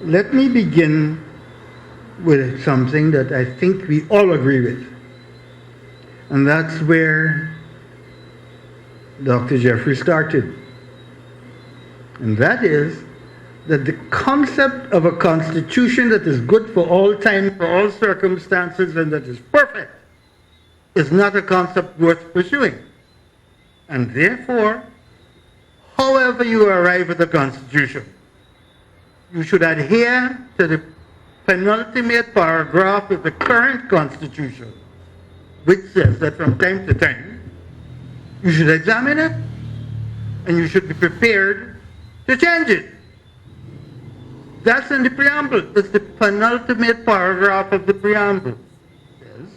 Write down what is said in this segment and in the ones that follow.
Let me begin with something that I think we all agree with. And that's where Dr. Jeffrey started. And that is that the concept of a constitution that is good for all time, for all circumstances, and that is perfect is not a concept worth pursuing. And therefore, however you arrive at the Constitution, you should adhere to the penultimate paragraph of the current Constitution, which says that from time to time, you should examine it, and you should be prepared to change it. That's in the preamble. It's the penultimate paragraph of the preamble. It says,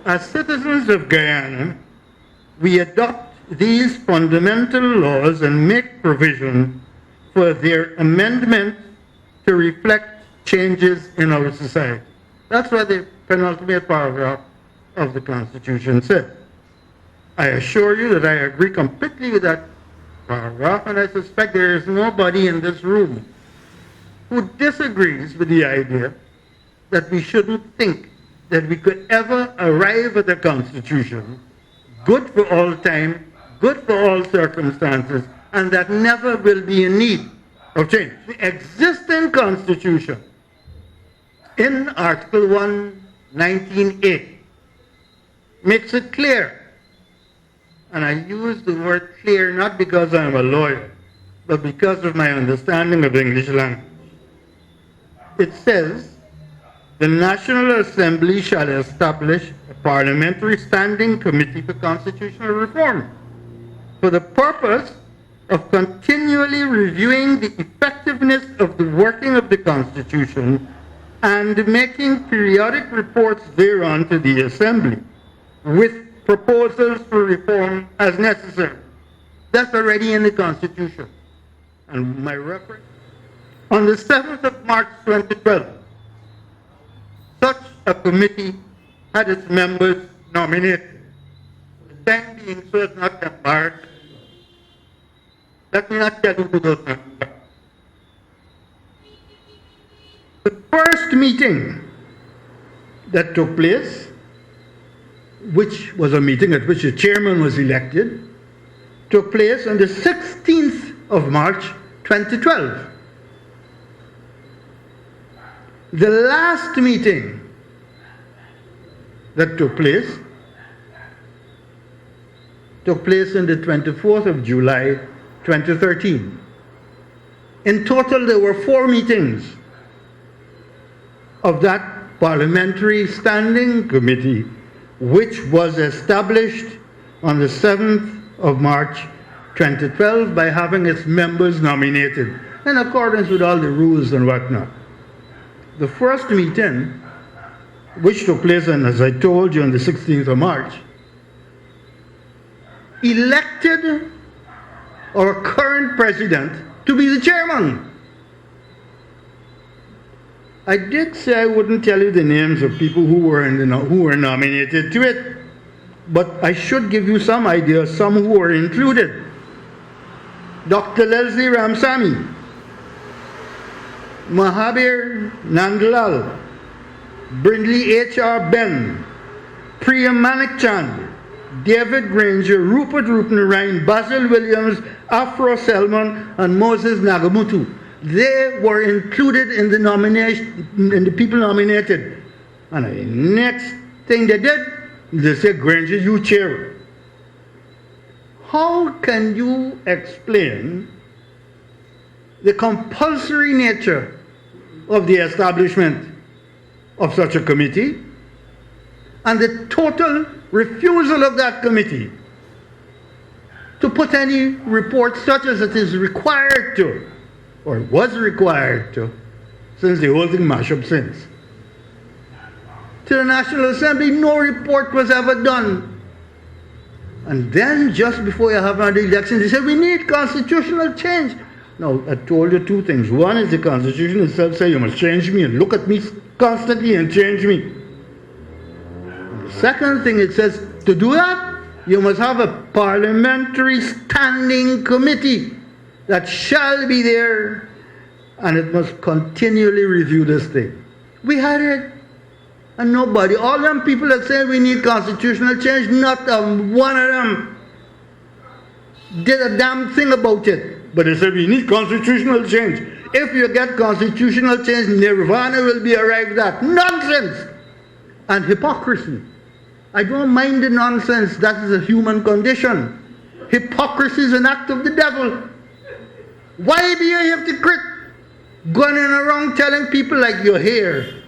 as citizens of Guyana, we adopt these fundamental laws and make provision for their amendment to reflect changes in our society. That's what the penultimate paragraph of the Constitution said. I assure you that I agree completely with that paragraph, and I suspect there is nobody in this room who disagrees with the idea that we shouldn't think that we could ever arrive at a Constitution good for all time, good for all circumstances, and that never will be in need of change. The existing Constitution in Article 119A makes it clear, and I use the word clear not because I'm a lawyer, but because of my understanding of English language. It says, the National Assembly shall establish a parliamentary standing committee for constitutional reform for the purpose of continually reviewing the effectiveness of the working of the Constitution and making periodic reports thereon to the Assembly, with proposals for reform as necessary. That's already in the Constitution. And my reference, on the 7th of March 2012, such a committee had its members nominated. For the time being, so as not to embarrass, let me not tell you who those members are. The first meeting that took place, which was a meeting at which the chairman was elected, took place on the 16th of March 2012. The last meeting that took place on the 24th of July 2013. In total, there were 4 meetings of that Parliamentary Standing Committee, which was established on the 7th of March 2012 by having its members nominated in accordance with all the rules and whatnot. The first meeting, which took place, and as I told you, on the 16th of March, elected our current president to be the chairman. I did say I wouldn't tell you the names of people who were nominated to it, but I should give you some idea, some who were included. Dr. Leslie Ramsamy, Mahabir Nandlal, Brindley H.R. Ben, Priya Manikchand, David Granger, Rupert Rupnarine, Basil Williams, Afro Selman, and Moses Nagamutu. They were included in the nomination, in the people nominated. And the next thing they did, they said, Granger, you chair. How can you explain the compulsory nature of the establishment of such a committee and the total refusal of that committee to put any report such as it is required to, or was required to, since the whole thing mashed up since, to the National Assembly? No report was ever done. And then just before you have another election, they said we need constitutional change. Now, I told you 2 things. One is the Constitution itself says you must change me and look at me constantly and change me. The second thing, it says to do that, you must have a parliamentary standing committee that shall be there and it must continually review this thing. We had it, and nobody, all them people that say we need constitutional change, not one of them did a damn thing about it. But they said we need constitutional change. If you get constitutional change, nirvana will be arrived at. Nonsense and hypocrisy. I don't mind the nonsense. That is a human condition. Hypocrisy is an act of the devil. Why be a hypocrite going around telling people like you're here,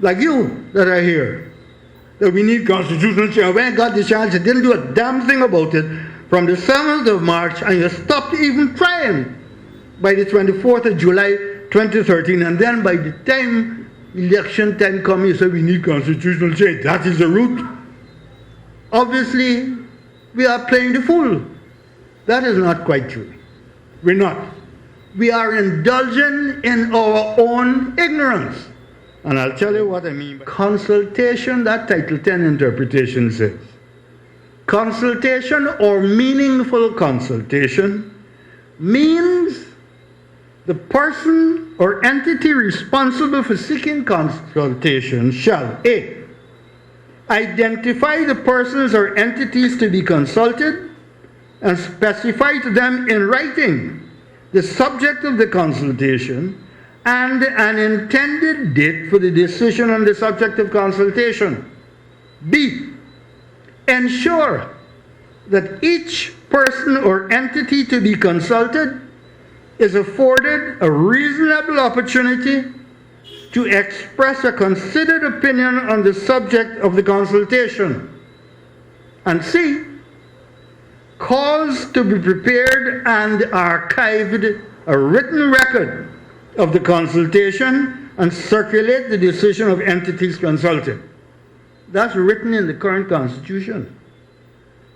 like you that are here, that we need constitutional change? When I got the chance, I didn't do a damn thing about it from the 7th of March, and you stopped even trying by the 24th of July 2013, and then by the time election time comes, you say we need constitutional change. That is the route. Obviously, we are playing the fool. That is not quite true. We're not. We are indulging in our own ignorance. And I'll tell you what I mean by consultation. That Title 10 interpretation says, consultation or meaningful consultation means the person or entity responsible for seeking consultation shall A. Identify the persons or entities to be consulted and specify to them in writing the subject of the consultation and an intended date for the decision on the subject of consultation. B. Ensure that each person or entity to be consulted is afforded a reasonable opportunity to express a considered opinion on the subject of the consultation. And C. Cause to be prepared and archived a written record of the consultation and circulate the decision of entities consulted. That's written in the current Constitution.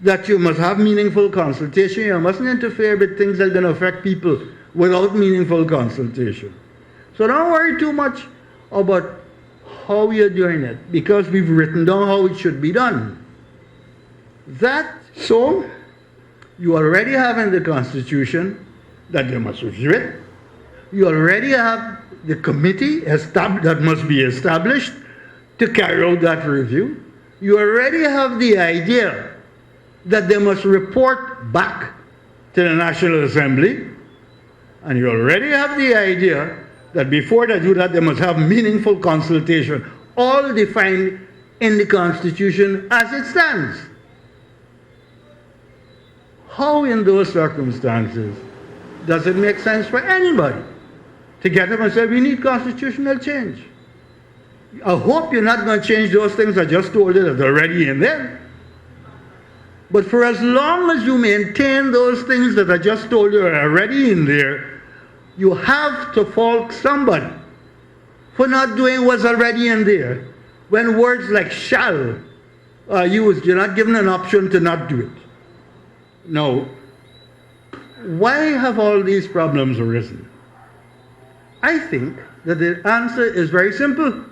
That you must have meaningful consultation. You mustn't interfere with things that are going to affect people without meaningful consultation. So don't worry too much about how you're doing it, because we've written down how it should be done. So you already have in the Constitution that they must review it. You already have the committee that must be established to carry out that review. You already have the idea that they must report back to the National Assembly. And you already have the idea that before they do that, they must have meaningful consultation, all defined in the Constitution as it stands. How in those circumstances does it make sense for anybody to get up and say we need constitutional change? I hope you're not going to change those things I just told you that are already in there. But for as long as you maintain those things that I just told you are already in there, you have to fault somebody for not doing what's already in there. When words like shall are used, you're not given an option to not do it. Now, why have all these problems arisen? I think that the answer is very simple.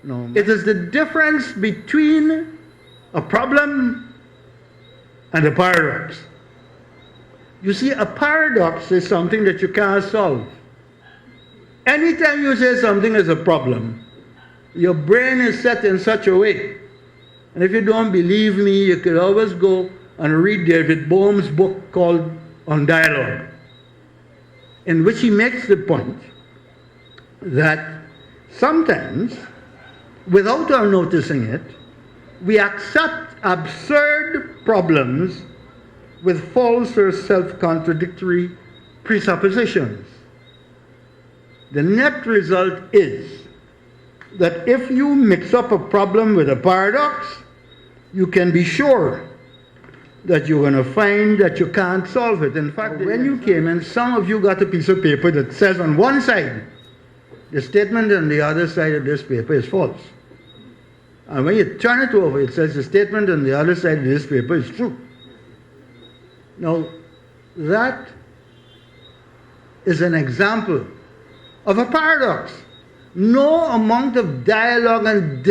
No, it is the difference between a problem and a paradox. You see, a paradox is something that you can't solve. Anytime you say something is a problem, your brain is set in such a way. And if you don't believe me, you could always go and read David Bohm's book called On Dialogue, in which he makes the point that sometimes, without our noticing it, we accept absurd problems with false or self-contradictory presuppositions. The net result is that if you mix up a problem with a paradox, you can be sure that you're going to find that you can't solve it. In fact, when you came in, some of you got a piece of paper that says on one side, the statement on the other side of this paper is false. And when you turn it over, it says the statement on the other side of this paper is true. Now, that is an example of a paradox. No amount of dialogue and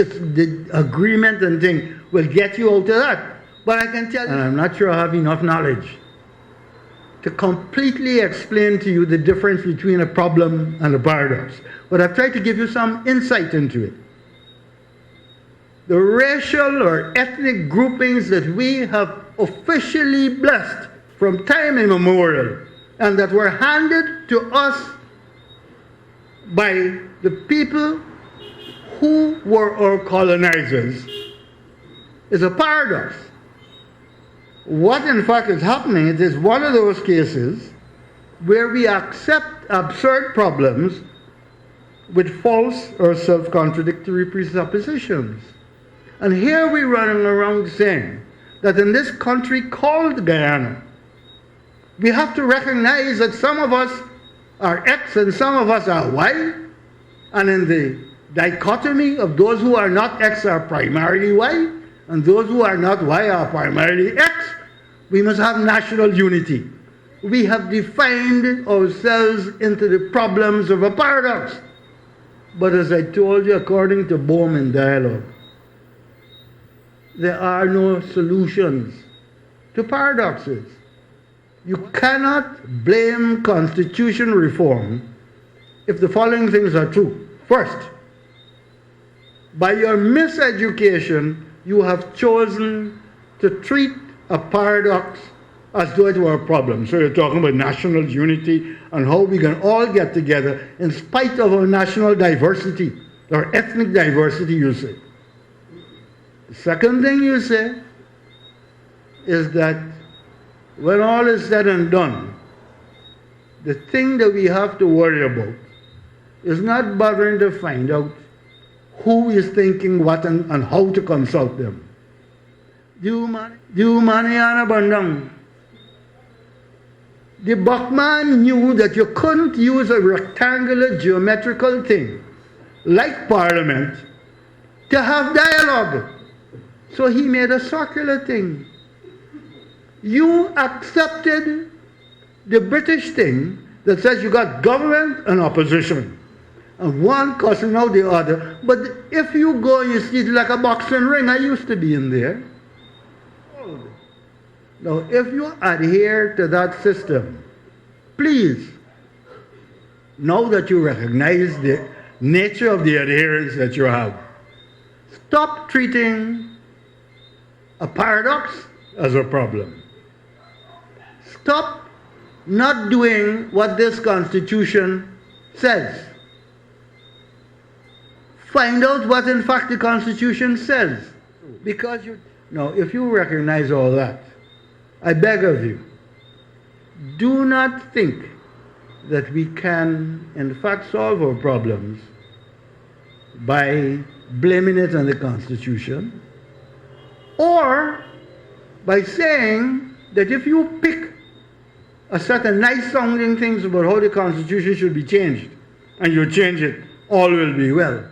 agreement and thing will get you out of that. But I can tell you, and I'm not sure I have enough knowledge to completely explain to you the difference between a problem and a paradox, but I've tried to give you some insight into it. The racial or ethnic groupings that we have officially blessed from time immemorial and that were handed to us by the people who were our colonizers is a paradox. What in fact is happening, it is one of those cases where we accept absurd problems with false or self-contradictory presuppositions. And here we're running around saying that in this country called Guyana, we have to recognize that some of us are X and some of us are Y, and in the dichotomy of those who are not X are primarily Y, and those who are not Y are primarily X, we must have national unity. We have defined ourselves into the problems of a paradox. But as I told you, according to Bowman Dialogue, there are no solutions to paradoxes. You cannot blame constitutional reform if the following things are true. First, by your miseducation, you have chosen to treat a paradox as though it were a problem. So you're talking about national unity and how we can all get together in spite of our national diversity, or ethnic diversity, you say. The second thing you say is that when all is said and done, the thing that we have to worry about is not bothering to find out who is thinking what and how to consult them. The Buckman knew that you couldn't use a rectangular geometrical thing like Parliament to have dialogue. So he made a circular thing. You accepted the British thing that says you got government and opposition, and one cussing out the other. But if you go and you see it like a boxing ring, I used to be in there. Now, if you adhere to that system, please, now that you recognize the nature of the adherence that you have, stop treating a paradox as a problem. Stop not doing what this Constitution says. Find out what in fact the Constitution says. Because now, if you recognize all that, I beg of you, do not think that we can in fact solve our problems by blaming it on the Constitution, or by saying that if you pick a set of nice sounding things about how the Constitution should be changed, and you change it, all will be well.